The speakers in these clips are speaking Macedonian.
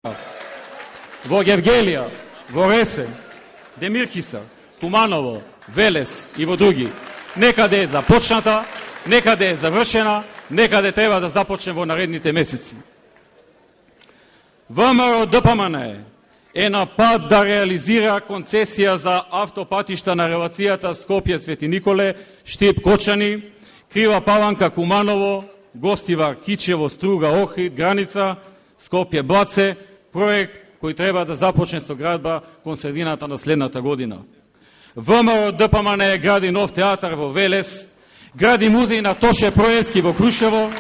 во Гевгелија, во Ресен, Демиркиса, Куманово, Велес и во други. Некаде е започната, некаде е завршена, некаде треба да започне во наредните месеци. ВМРО ДПМН е на пат да реализира концесија за автопатишта на релацијата Скопје-Свети Николе, Штип-Кочани, Крива Паланка, Куманово, Гостивар, Кичево, Струга, Охрид, граница, Скопје-Блаце, проект кој треба да започне со градба кон средината на следната година. ВМРО ДПМН гради нов театар во Велес, гради музеј на Тоше Проевски во Крушево,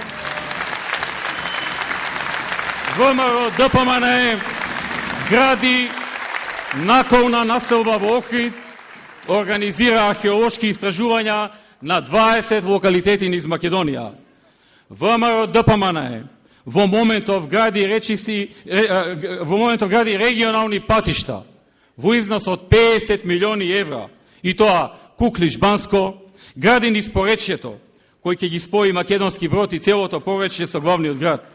ВМРО ДПМН гради наколна населба во Охрид, организира археолошки истражувања на 20 локалитети низ Македонија. ВМРО ДПМН во моментов гради регионални патишта во износ од 50 милиони евра, и тоа Куклиш-Банско, гради низ поречјето, кој ќе ги спои Македонски Брод и целото поречје со главниот град.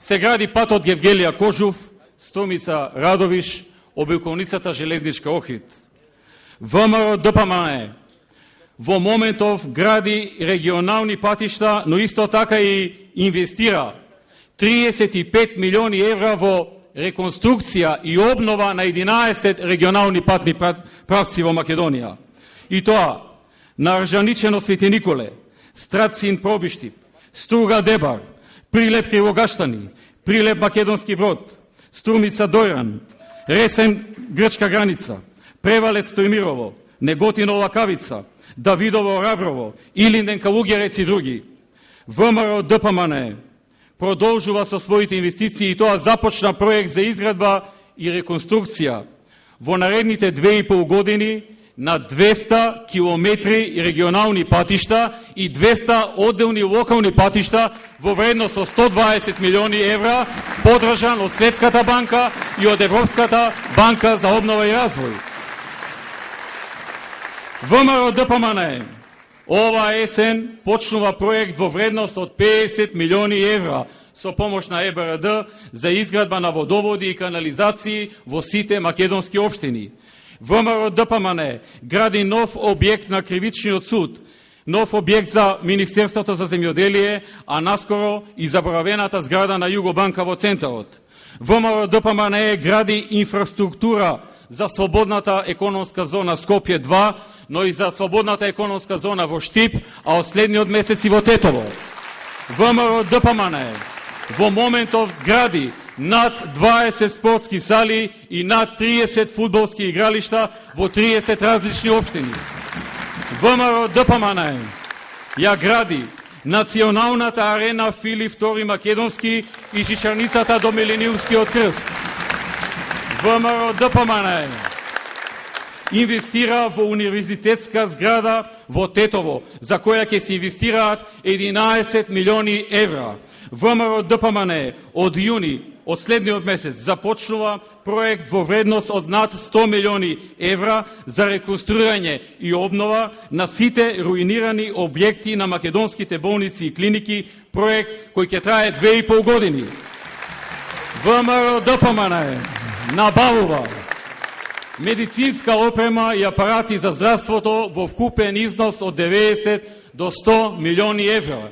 Се гради патот Гевгелија-Кожув, Струмица-Радовиш, обиколницата железничка Охрид. ВМРО ДПМН во моментов гради регионални патишта, но исто така и инвестира 35 милиони евра во реконструкција и обнова на 11 регионални патни правци во Македонија. И тоа на Ржаничено Свети Николе, Страцин Пробиштип, Струга Дебар, Прилеп Кривогаштани, Прилеп Македонски Брод, Струмица Дојран, Ресен Грчка граница, Превалец Стојмирово, Неготино Лакавица, Давидово Раброво, Илинден Калугерец и други. ВМРО ДПМН продолжува со своите инвестиции и тоа започна проект за изградба и реконструкција во наредните 2,5 години на 200 километри регионални патишта и 200 одделни локални патишта во вредност од 120 милиони евра, подржан од Светската банка и од Европската банка за обнова и развој. ВМРО ДПМН ова есен почнува проект во вредност од 50 милиони евра со помош на ЕБРД за изградба на водоводи и канализации во сите македонски општини. ВМРО ДПМН гради нов објект на Кривичниот суд, нов објект за Министерството за земјоделие, а наскоро и заборавената зграда на Југобанка во центарот. ВМРО ДПМН гради инфраструктура за слободната економска зона Скопје 2, но и за слободната економска зона во Штип, а од следниот месец и во Тетово. ВМРО ДПМН во моментов гради над 20 спортски сали и над 30 фудбалски игралишта во 30 различни општини. ВМРО ДПМН ја гради Националната арена Филип II Македонски и шишарницата до Милениумскиот крст. ВМРО ДПМН инвестира во универзитетска зграда во Тетово, за која ќе се инвестираат 11 милиони евра. ВМРО ДПМН од јуни, од следниот месец, започнува проект во вредност од над 100 милиони евра за реконструирање и обнова на сите руинирани објекти на македонските болници и клиники, проект кој ќе трае 2,5 години. ВМРО ДПМН набавува медицинска опрема и апарати за здравството во вкупен износ од 90 до 100 милиони евра.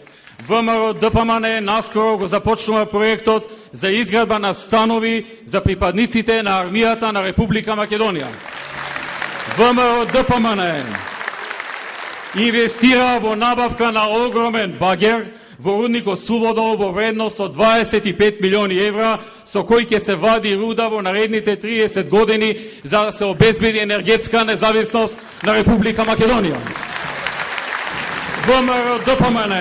ВМРО ДПМН наскоро го започнува проектот за изградба на станови за припадниците на армијата на Република Македонија. ВМРО ДПМН инвестира во набавка на огромен багер во рудникот Суводол во вредност од 25 милиони евра, со кој ќе се вади руда во наредните 30 години за да се обезбеди енергетска независност на Република Македонија. ВМРО ДПМН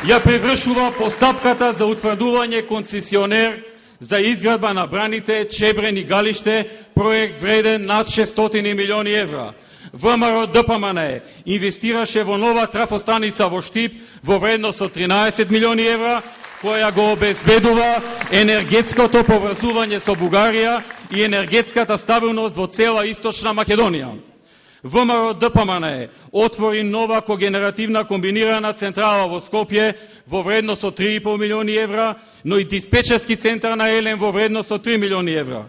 ја превршува постапката за утврдување концесионер за изградба на браните Чебрен и Галиште, проект вреден над 600 милиони евра. ВМРО ДПМН инвестираше во нова трафостаница во Штип во вредност од 13 милиони евра, која го обезбедува енергетското поврзување со Бугарија и енергетската стабилност во цела Источна Македонија. ВМРО ДПМНЕ отвори нова когенеративна комбинирана централа во Скопје во вредност од 3,5 милиони евра, но и диспечерски центар на Елен во вредност од 3 милиони евра.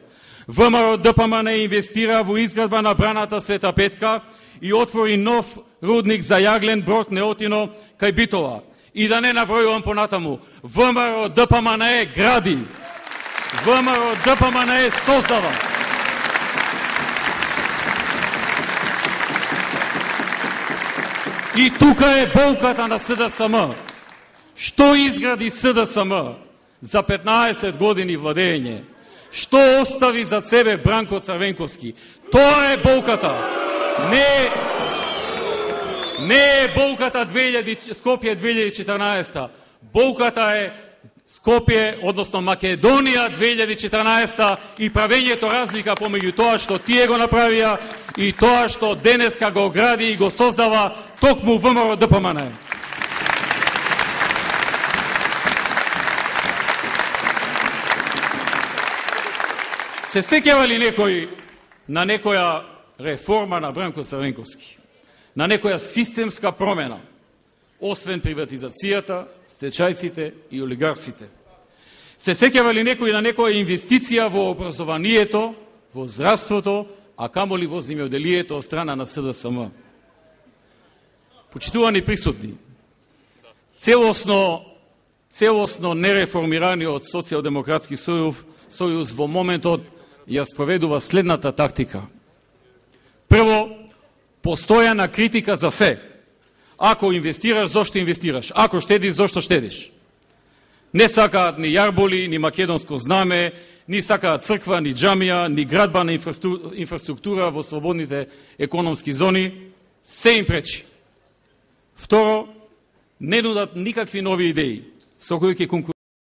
ВМРО ДПМНЕ инвестира во изградба на браната Света Петка и отвори нов рудник за јаглен брод Неотино кај Битола. И да не набројувам понатаму, ВМРО ДПМНЕ гради, ВМРО ДПМНЕ создава. И тука е болката на СДСМ. Што изгради СДСМ за 15 години владење? Што остави за себе Бранко Црвенковски? Тоа е болката. Не е болката Скопје 2014. Болката е Скопје, односно Македонија 2014 и правењето разлика помеѓу тоа што тие го направија и тоа што денеска го гради и го создава токму ВМРО ДПМНЕ. Се сеќава ли некој на некоја реформа на Бранко Црвенковски? На некоја системска промена, освен приватизацијата, стечајците и олигарсите? Се сеќава ли некој на некоја инвестиција во образованието, во здравството, а камоли во земјоделието од страна на СДСМ? Почитувани присутни, целосно нереформираниот социјалдемократски сојуз во моментот ја спроведува следната тактика. Прво, постојана критика за се. Ако инвестираш, зошто инвестираш? Ако штедиш, зошто штедиш? Не сакаат ни јарболи, ни македонско знаме, ни сакаат црква, ни џамија, ни градба на инфраструктура во слободните економски зони. Се им пречи. Второ, не нудат никакви нови идеи со кои ќе конкурират